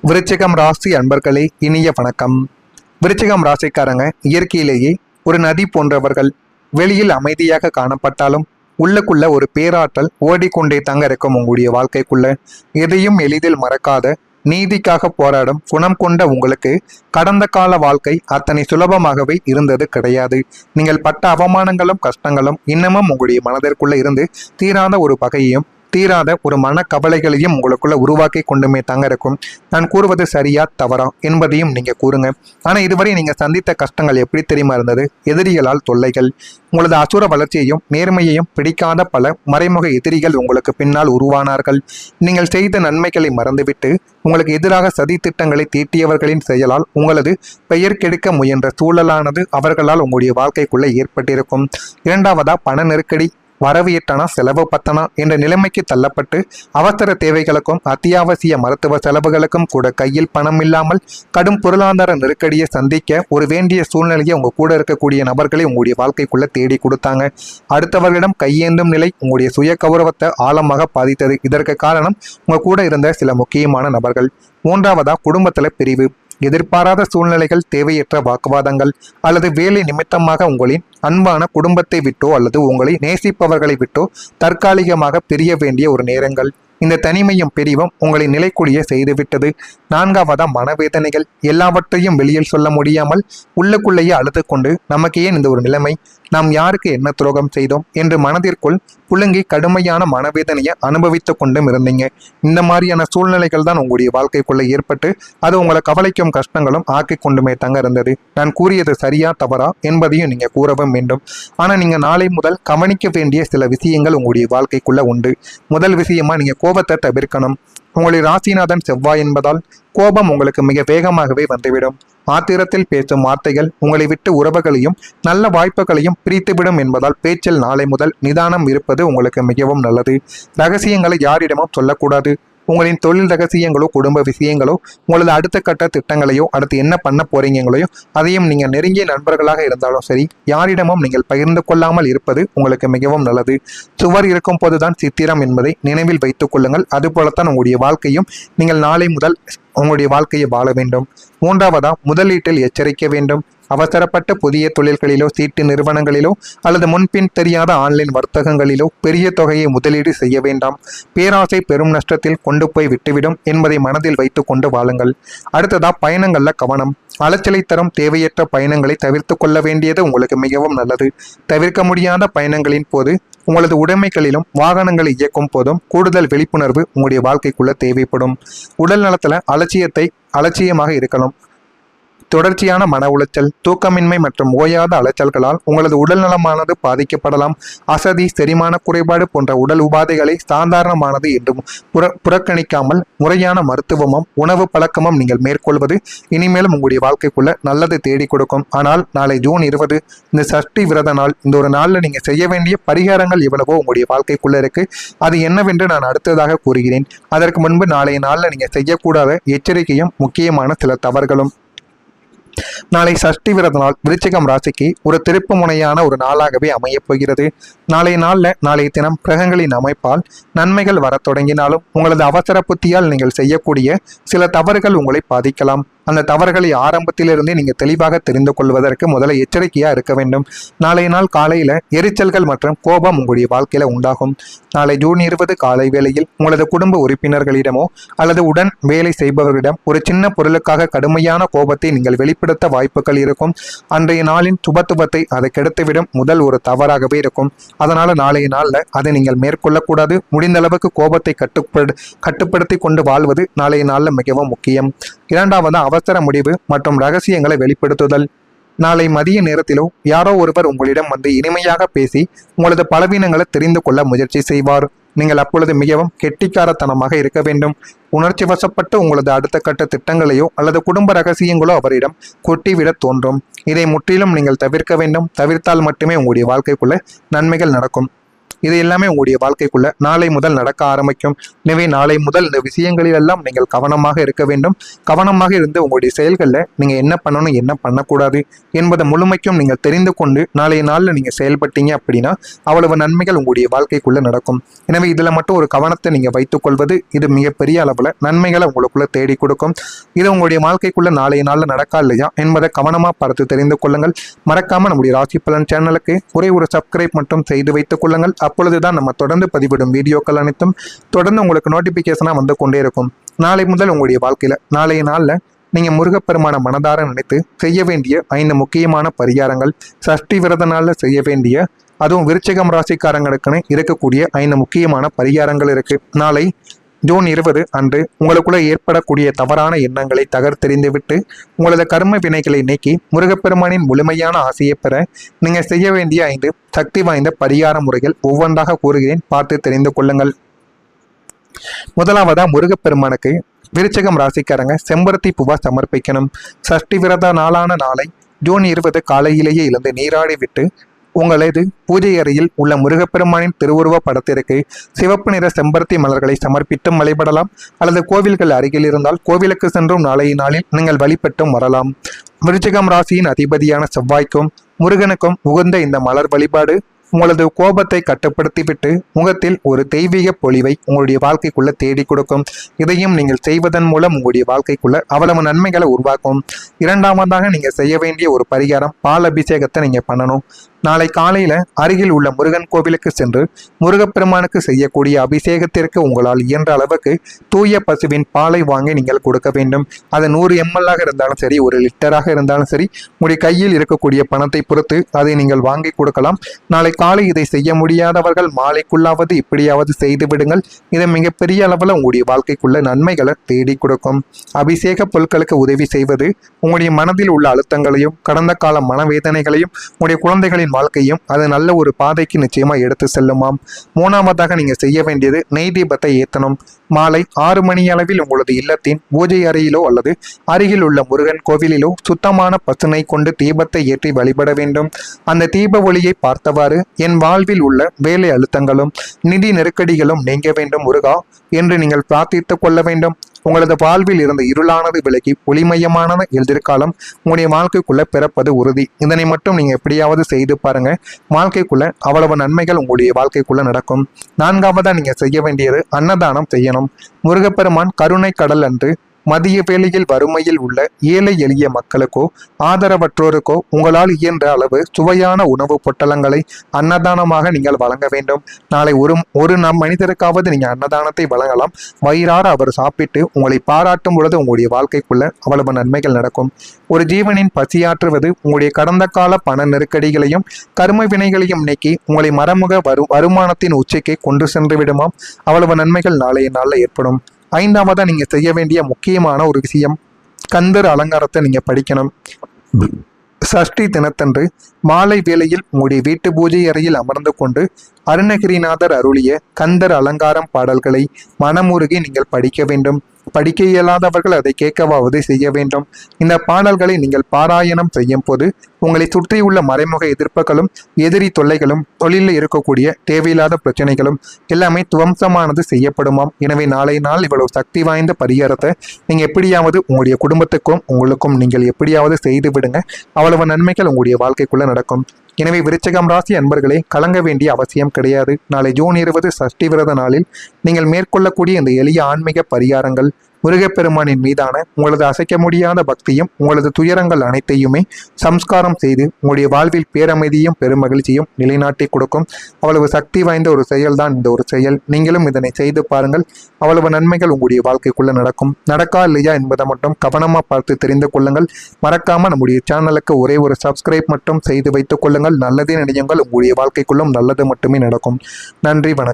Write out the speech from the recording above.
விருச்சிகம் ராசி அன்பர்களே, இனிய வணக்கம். விருச்சிகம் ராசிக்காரங்க இயற்கையிலேயே ஒரு நதி போன்றவர்கள். வெளியில் அமைதியாக காணப்பட்டாலும் உள்ளுக்குள்ள ஒரு பேராற்றல் ஓடிக்கொண்டே தாங்க இருக்கும். உங்களுடைய வாழ்க்கைக்குள்ள எதையும் எளிதில் மறக்காத, நீதிக்காக போராடும் குணம் கொண்ட உங்களுக்கு கடந்த கால வாழ்க்கை அத்தனை சுலபமாகவே இருந்தது கிடையாது. நீங்கள் பட்ட அவமானங்களும் கஷ்டங்களும் இன்னமும் உங்களுடைய மனதிற்குள்ள இருந்து தீராத ஒரு பகையையும் தீராத ஒரு மனக்கவலைகளையும் உங்களுக்குள்ள உருவாக்கி கொண்டுமே தாங்க இருக்கும். நான் கூறுவது சரியா தவறா என்பதையும் நீங்க கூறுங்க. ஆனா இதுவரை நீங்க சந்தித்த கஷ்டங்கள் எப்படி தெரியுமா இருந்தது? எதிரிகளால் தொல்லைகள், உங்களது அசுர வளர்ச்சியையும் நேர்மையையும் பிடிக்காத பல மறைமுக எதிரிகள் உங்களுக்கு பின்னால் உருவானார்கள். நீங்கள் செய்த நன்மைகளை மறந்துவிட்டு உங்களுக்கு எதிராக சதி திட்டங்களை தீட்டியவர்களின் செயலால் உங்களது பெயர் கெடுக்க முயன்ற சூழலானது அவர்களால் உங்களுடைய வாழ்க்கைக்குள்ள ஏற்பட்டிருக்கும். இரண்டாவதா, பண நெருக்கடி. வரவு எட்டனா செலவு பத்தனா என்ற நிலைமைக்கு தள்ளப்பட்டு அவசர தேவைகளுக்கும் அத்தியாவசிய மருத்துவ செலவுகளுக்கும் கூட கையில் பணம் இல்லாமல் கடும் பொருளாதார நெருக்கடியை சந்திக்க ஒரு வேண்டிய சூழ்நிலையை உங்க கூட இருக்கக்கூடிய நபர்களை உங்களுடைய வாழ்க்கைக்குள்ள தேடி கொடுத்தாங்க. அடுத்தவர்களிடம் கையேந்தும் நிலை உங்களுடைய சுய கௌரவத்தை ஆழமாக பாதித்தது. இதற்கு காரணம் உங்க கூட இருந்த சில முக்கியமான நபர்கள். மூன்றாவதா, குடும்பத்துல பிரிவு. எதிர்பாராத சூழ்நிலைகள், தேவையற்ற வாக்குவாதங்கள் அல்லது வேலை நிமித்தமாக உங்களின் அன்பான குடும்பத்தை விட்டோ அல்லது உங்களை நேசிப்பவர்களை விட்டோ தற்காலிகமாக பிரிய வேண்டிய ஒரு நேரங்கள். இந்த தனிமையும் பிரிவும் உங்களை நிலைக்குடிய செய்துவிட்டது. நான்காவதா, மனவேதனைகள். எல்லாவற்றையும் வெளியில் சொல்ல முடியாமல் உள்ளுக்குள்ளேயே அழுது கொண்டு நமக்கு ஏன் இந்த ஒரு நிலைமை, நாம் யாருக்கு என்ன துரோகம் செய்தோம் என்று மனதிற்குள் புழுங்கி கடுமையான மனவேதனையை அனுபவித்து கொண்டும் இருந்தீங்க. இந்த மாதிரியான சூழ்நிலைகள் தான் உங்களுடைய வாழ்க்கைக்குள்ள ஏற்பட்டு அது உங்களை கவலைக்கும் கஷ்டங்களும் ஆக்கி கொண்டுமே தாங்க இருந்தது. நான் கூறியது சரியா தவறா என்பதையும் நீங்க கூறவும் வேண்டும். ஆனா நீங்க நாளை முதல் கவனிக்க வேண்டிய சில விஷயங்கள் உங்களுடைய வாழ்க்கைக்குள்ள உண்டு. முதல் விஷயமா, நீங்க கோபத்தை தவிர்க்கணும். உங்களுடைய ராசிநாதன் செவ்வாய் என்பதால் கோபம் உங்களுக்கு மிக வேகமாகவே வந்துவிடும். ஆத்திரத்தில் பேசும் வார்த்தைகள் உங்களை விட்டு உறவுகளையும் நல்ல வாய்ப்புகளையும் பிரித்துவிடும் என்பதால் பேச்சில் நாளை முதல் நிதானம் இருப்பது உங்களுக்கு மிகவும் நல்லது. ரகசியங்களை யாரிடமும் சொல்லக்கூடாது. உங்களின் தொழில் ரகசியங்களோ குடும்ப விஷயங்களோ உங்களது அடுத்த கட்ட திட்டங்களையோ அடுத்து என்ன பண்ண போறீங்களோ அதையும் நீங்க நெருங்கிய நண்பர்களாக இருந்தாலும் சரி யாரிடமும் நீங்கள் பகிர்ந்து கொள்ளாமல் இருப்பது உங்களுக்கு மிகவும் நல்லது. சுவர் இருக்கும் போதுதான் சித்திரம் என்பதை நினைவில் வைத்துக் கொள்ளுங்கள். அதுபோலத்தான் உங்களுடைய வாழ்க்கையும் நீங்கள் நாளை முதல் உங்களுடைய வாழ்க்கையை வாழ வேண்டும். மூன்றாவதா, முதலீட்டில் எச்சரிக்க வேண்டும். அவசரப்பட்ட புதிய தொழில்களிலோ சீட்டு நிறுவனங்களிலோ அல்லது முன்பின் தெரியாத ஆன்லைன் வர்த்தகங்களிலோ பெரிய தொகையை முதலீடு செய்ய வேண்டாம். பேராசை பெரும் நஷ்டத்தில் கொண்டு போய் விட்டுவிடும் என்பதை மனதில் வைத்து கொண்டு வாழுங்கள். அடுத்ததா, பயணங்கள்ல கவனம். அலைச்சலை தரும் தேவையற்ற பயணங்களை தவிர்த்து கொள்ள வேண்டியது உங்களுக்கு மிகவும் நல்லது. தவிர்க்க முடியாத பயணங்களின் போது உங்களது உடைமைகளிலும் வாகனங்களை இயக்கும் போதும் கூடுதல் விழிப்புணர்வு உங்களுடைய வாழ்க்கைக்குள்ள தேவைப்படும். உடல் நலத்துல அலட்சியமாக இருக்கலாம். தொடர்ச்சியான மன உளைச்சல், தூக்கமின்மை மற்றும் ஓயாத அலைச்சல்களால் உங்களது உடல் நலமானது பாதிக்கப்படலாம். அசதி, செரிமான குறைபாடு போன்ற உடல் உபாதைகளை சாதாரணமானது என்றும் புறக்கணிக்காமல் முறையான மருத்துவமும் உணவு பழக்கமும் நீங்கள் மேற்கொள்வது இனிமேலும் உங்களுடைய வாழ்க்கைக்குள்ள நல்லது தேடி கொடுக்கும். ஆனால் நாளை ஜூன் 20 இந்த சஷ்டி விரத நாள். இந்த ஒரு நாளில் நீங்க செய்ய வேண்டிய பரிகாரங்கள் எவ்வளவோ உங்களுடைய வாழ்க்கைக்குள்ள இருக்கு. அது என்னவென்று நான் அடுத்ததாக கூறுகிறேன். அதற்கு முன்பு நாளைய நாளில் நீங்க செய்யக்கூடாத எச்சரிக்கையும் முக்கியமான சில தவறுகளும். நாளை சஷ்டி விரத நாள் விருச்சிகம் ராசிக்கு ஒரு திருப்பு முனையான ஒரு நாளாகவே அமையப் போகிறது. நாளைய தினம் கிரகங்களின் அமைப்பால் நன்மைகள் வர தொடங்கினாலும் உங்களது அவசர புத்தியால் நீங்கள் செய்யக்கூடிய சில தவறுகள் உங்களை பாதிக்கலாம். அந்த தவறுகளை ஆரம்பத்திலிருந்தே நீங்க தெளிவாக தெரிந்து கொள்வதற்கு முதல்ல எச்சரிக்கையா இருக்க வேண்டும். நாளைய நாள் காலையில எரிச்சல்கள் மற்றும் கோபம் உங்களுடைய வாழ்க்கையில உண்டாகும். நாளை ஜூன் 20 காலை வேளையில் உங்களது குடும்ப உறுப்பினர்களிடமோ அல்லது உடன் வேலை செய்பவர்களிடம் ஒரு சின்ன பொருளுக்காக கடுமையான கோபத்தை நீங்கள் வெளிப்படுத்த வாய்ப்புகள் இருக்கும். அன்றைய நாளின் சுபத்துவத்தை அதை கெடுத்துவிடும் முதல் ஒரு தவறாகவே இருக்கும். அதனால நாளைய நாள்ல அதை நீங்கள் மேற்கொள்ளக்கூடாது. முடிந்த அளவுக்கு கோபத்தை கட்டுப்படுத்தி கொண்டு வாழ்வது நாளைய நாள்ல மிகவும் முக்கியம். இரண்டாவது, அவசர முடிவு மற்றும் ரகசியங்களை வெளிப்படுத்துதல். நாளை மதிய நேரத்திலோ யாரோ ஒருவர் உங்களிடம் வந்து இனிமையாக பேசி உங்களது பலவீனங்களை தெரிந்து கொள்ள முயற்சி செய்வார். நீங்கள் அப்பொழுது மிகவும் கெட்டிக்காரத்தனமாக இருக்க வேண்டும். உணர்ச்சி வசப்பட்டு உங்களது அடுத்த கட்ட திட்டங்களையோ அல்லது குடும்ப ரகசியங்களோ அவரிடம் கொட்டிவிட தோன்றும். இதை முற்றிலும் நீங்கள் தவிர்க்க வேண்டும். தவிர்த்தால் மட்டுமே உங்களுடைய வாழ்க்கைக்குள்ள நன்மைகள் நடக்கும். இது எல்லாமே உங்களுடைய வாழ்க்கைக்குள்ள நாளை முதல் நடக்க ஆரம்பிக்கும். எனவே நாளை முதல் இந்த விஷயங்களில் எல்லாம் நீங்கள் கவனமாக இருக்க வேண்டும். கவனமாக இருந்து உங்களுடைய செயல்களில் நீங்கள் என்ன பண்ணணும் என்ன பண்ணக்கூடாது என்பதை முழுமைக்கும் நீங்கள் தெரிந்து கொண்டு நாளைய நாளில் நீங்கள் செயல்பட்டீங்க அப்படின்னா அவ்வளவு நன்மைகள் உங்களுடைய வாழ்க்கைக்குள்ள நடக்கும். எனவே இதில் மட்டும் ஒரு கவனத்தை நீங்கள் வைத்துக் கொள்வது இது மிகப்பெரிய அளவில் நன்மைகளை உங்களுக்குள்ள தேடி கொடுக்கும். இது உங்களுடைய வாழ்க்கைக்குள்ள நாளைய நாளில் நடக்கா இல்லையா என்பதை கவனமாக பார்த்து தெரிந்து கொள்ளுங்கள். மறக்காம நம்முடைய ராசி பலன் சேனலுக்கு ஒரு சப்ஸ்கிரைப் மட்டும் செய்து வைத்துக் கொள்ளுங்கள். அப்பொழுதுதான் நம்ம தொடர்ந்து பதிவிடும் வீடியோக்கள் அனைத்தும் தொடர்ந்து உங்களுக்கு நோட்டிபிகேஷனாக வந்து கொண்டே இருக்கும். நாளை முதல் உங்களுடைய வாழ்க்கையில நாளைய நாளில் நீங்கள் முருகப்பெருமான மனதார நினைத்து செய்ய வேண்டிய 5 முக்கியமான பரிகாரங்கள், சஷ்டி விரத நாளில் செய்ய வேண்டிய, அதுவும் விருச்சிகம் ராசிக்காரங்களுக்குன்னு இருக்கக்கூடிய 5 முக்கியமான பரிகாரங்கள் இருக்கு. நாளை ஜூன் 20 அன்று உங்களுக்குள்ள ஏற்படக்கூடிய தவறான எண்ணங்களை தகர்த்தெறிந்துவிட்டு உங்களது கர்ம வினைகளை நீக்கி முருகப்பெருமானின் முழுமையான ஆசையை பெற நீங்கள் செய்ய வேண்டிய 5 சக்தி வாய்ந்த பரிகார முறைகள் ஒவ்வொன்றாக கூறுகிறேன், பார்த்து தெரிந்து கொள்ளுங்கள். முதலாவதா முருகப்பெருமானுக்கு விருச்சிகம் ராசிக்காரங்க செம்பருத்தி பூவா சமர்ப்பிக்கணும். சஷ்டி விரத நாளான நாளை ஜூன் 20 காலையிலேயே எழுந்து நீராடி விட்டு உங்களது பூஜை அறையில் உள்ள முருகப்பெருமானின் திருவுருவ படத்திற்கு சிவப்பு நிற செம்பருத்தி மலர்களை சமர்ப்பித்தும் வழிபடலாம். அல்லது கோவில்கள் அருகில் இருந்தால் கோவிலுக்கு சென்றும் நாளைய நாளில் நீங்கள் வழிபட்டும் வரலாம். விருச்சிகம் ராசியின் அதிபதியான செவ்வாய்க்கும் முருகனுக்கும் உகந்த இந்த மலர் வழிபாடு உங்களது கோபத்தை கட்டுப்படுத்திவிட்டு முகத்தில் ஒரு தெய்வீக பொலிவை உங்களுடைய வாழ்க்கைக்குள்ள தேடி கொடுக்கும். இதையும் நீங்கள் செய்வதன் மூலம் உங்களுடைய வாழ்க்கைக்குள்ள அவ்வளவு நன்மைகளை உருவாக்கும். இரண்டாவதாக நீங்க செய்ய வேண்டிய ஒரு பரிகாரம், பால் அபிஷேகத்தை நீங்க பண்ணணும். நாளை காலையில அருகில் உள்ள முருகன் கோவிலுக்கு சென்று முருகப்பெருமானுக்கு செய்யக்கூடிய அபிஷேகத்திற்கு உங்களால் இயன்ற அளவுக்கு தூய பசுவின் பாலை வாங்கி நீங்கள் கொடுக்க வேண்டும். அது 100 ml இருந்தாலும் சரி, 1 லிட்டராக இருந்தாலும் சரி, உங்களுடைய கையில் இருக்கக்கூடிய பணத்தை பொறுத்து அதை நீங்கள் வாங்கி கொடுக்கலாம். நாளை காலை இதை செய்ய முடியாதவர்கள் மாலைக்குள்ளாவது இப்படியாவது செய்து விடுங்கள். இதை மிகப்பெரிய அளவில் உங்களுடைய வாழ்க்கைக்குள்ள நன்மைகளை தேடி கொடுக்கும். அபிஷேக பொருட்களுக்கு உதவி செய்வது உங்களுடைய மனதில் உள்ள அழுத்தங்களையும் கடந்த கால மனவேதனைகளையும் உங்களுடைய குழந்தைகளின் வாழ்க்கையும் அது நல்ல ஒரு பாதைக்கு நிச்சயமா எடுத்து செல்லுமாம். மூணாவதாக நீங்க செய்ய வேண்டியது நெய் தீபத்தை ஏற்றணும். மாலை 6 மணி அளவில் உங்களது இல்லத்தின் பூஜை அறையிலோ அல்லது அருகில் உள்ள முருகன் கோவிலிலோ சுத்தமான பசுனை கொண்டு தீபத்தை ஏற்றி வழிபட வேண்டும். அந்த தீப ஒளியை பார்த்தவாறு என் வாழ்வில் உள்ள வேலை அழுத்தங்களும் நிதி நெருக்கடிகளும் நீங்க வேண்டும் முருகா என்று நீங்கள் பிரார்த்தித்துக் கொள்ள வேண்டும். உங்களது வாழ்வில் இருந்த இருளானது விலகி ஒளிமயமான எதிர்காலம் உங்களுடைய வாழ்க்கைக்குள்ள பிறப்பது உறுதி. இதனை மட்டும் நீங்க எப்படியாவது செய்து பாருங்க, வாழ்க்கைக்குள்ள அவ்வளவு நன்மைகள் உங்களுடைய வாழ்க்கைக்குள்ள நடக்கும். நான்காவதா நீங்க செய்ய வேண்டியது அன்னதானம் செய்யணும். முருகப்பெருமான் கருணை கடல் அன்று மதிய வேளையில் வறுமையில் உள்ள ஏழை எளிய மக்களுக்கோ ஆதரவற்றோருக்கோ உங்களால் இயன்ற அளவு சுவையான உணவு பொட்டலங்களை அன்னதானமாக நீங்கள் வழங்க வேண்டும். நாளை ஒரு மனிதருக்காவது நீங்க அன்னதானத்தை வழங்கலாம். வயிறார அவர் சாப்பிட்டு உங்களை பாராட்டும் பொழுது உங்களுடைய வாழ்க்கைக்குள்ள அவ்வளவு நன்மைகள் நடக்கும். ஒரு ஜீவனின் பசியாற்றுவது உங்களுடைய கடந்த கால பண நெருக்கடிகளையும் கர்ம வினைகளையும் நீக்கி உங்களை மறைமுக வருமானத்தின் உச்சிக்கு கொண்டு சென்று விடுமாம். அவ்வளவு நன்மைகள் நாளைய நாளில் ஏற்படும். ஐந்தாவதா நீங்க செய்ய வேண்டிய முக்கியமான ஒரு விஷயம், கந்தர் அலங்காரத்தை நீங்க படிக்கணும். சஷ்டி தினத்தன்று மாலை வேளையில் உங்களுடைய வீட்டு பூஜை அறையில் அமர்ந்து கொண்டு அருணகிரிநாதர் அருளிய கந்தர் அலங்காரம் பாடல்களை மனமுருகி நீங்கள் படிக்க வேண்டும். படிக்க இயலாதவர்கள் அதை கேட்கவாவது செய்ய வேண்டும். இந்த பாடல்களை நீங்கள் பாராயணம் செய்யும் போது உங்களை சுற்றியுள்ள மறைமுக எதிர்ப்புகளும் எதிரி தொல்லைகளும் தொழிலில் இருக்கக்கூடிய தேவையில்லாத பிரச்சனைகளும் எல்லாமே துவம்சமானது செய்யப்படுமாம். எனவே நாளை நாள் இவ்வளவு சக்தி வாய்ந்த பரிகாரத்தை நீங்க எப்படியாவது உங்களுடைய குடும்பத்துக்கும் உங்களுக்கும் நீங்கள் எப்படியாவது செய்து விடுங்க. அவ்வளவு நன்மைகள் உங்களுடைய வாழ்க்கைக்குள்ள நடக்கும். எனவே விருச்சிகம் ராசி அன்பர்களே, கலங்க வேண்டிய அவசியம் கிடையாது. நாளை ஜூன் 20 சஷ்டி விரத நாளில் நீங்கள் மேற்கொள்ளக்கூடிய இந்த எளிய ஆன்மீக பரிகாரங்கள் முருகப்பெருமானின் மீதான உங்களது அசைக்க முடியாத பக்தியும் உங்களது துயரங்கள் அனைத்தையுமே சம்ஸ்காரம் செய்து உங்களுடைய வாழ்வில் பேரமைதியும் பெருமகிழ்ச்சியும் நிலைநாட்டி கொடுக்கும். அவ்வளவு சக்தி வாய்ந்த ஒரு செயல்தான் இந்த ஒரு செயல். நீங்களும் இதனை செய்து பாருங்கள். அவ்வளவு நன்மைகள் உங்களுடைய வாழ்க்கைக்குள்ள நடக்கும். நடக்கா இல்லையா என்பதை மட்டும் கவனமா பார்த்து தெரிந்து கொள்ளுங்கள். மறக்காம நம்முடைய சேனலுக்கு ஒரு சப்ஸ்கிரைப் மட்டும் செய்து வைத்துக் கொள்ளுங்கள். நல்லதே நினையுங்கள். உங்களுடைய வாழ்க்கைக்குள்ளும் நல்லது மட்டுமே நடக்கும். நன்றி, வணக்கம்.